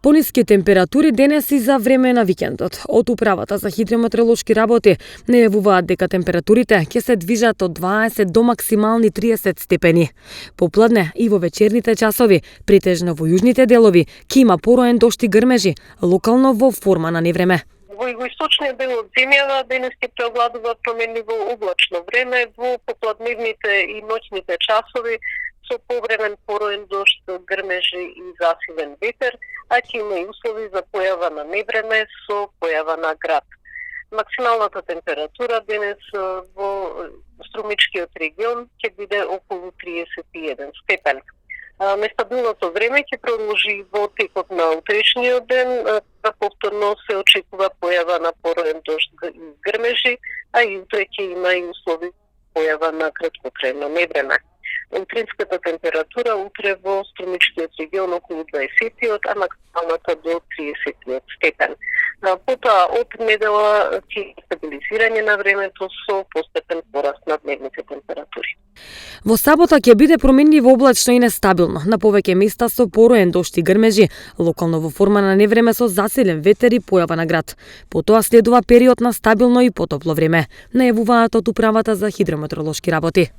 Пониски температури денес и за време на викендот. Од управата за хидрометеоролошки работи најавуваат дека температурите ќе се движат од 20 до максимални 30 степени. Попладне и во вечерните часови, претежно во јужните делови, ќе има пороен дожд и грмежи, локално во форма на невреме. Во југоисточниот дел од земјава денес ќе преовладува променливо облачно време, во попладневните и ноќните часови со повремен пороен дожд, грмежи и засилен ветер, а ќе има и услови за појава на невреме со појава на град. Максималната температура денес во струмичкиот регион ќе биде околу 31 степен. Нестабилното време ќе продолжи во текот на утрешниот ден, повторно се очекува појава на пороен дожд и грмежи, а и утре ќе има и услови појава на краткотрајно невреме. Утринската температура утре во струмичкиот регион околу 20, а максималната до 30 степен. Потоа од недела ќе стабилизирање на времето со постепен пораст на дневните температури. Во сабота ќе биде променливо облачно и нестабилно, на повеќе места со пороен дожд и грмежи, локално во форма на невреме со засилен ветер и појава на град. Потоа следува период на стабилно и потопло време, најавуваат од управата за хидрометеоролошки работи.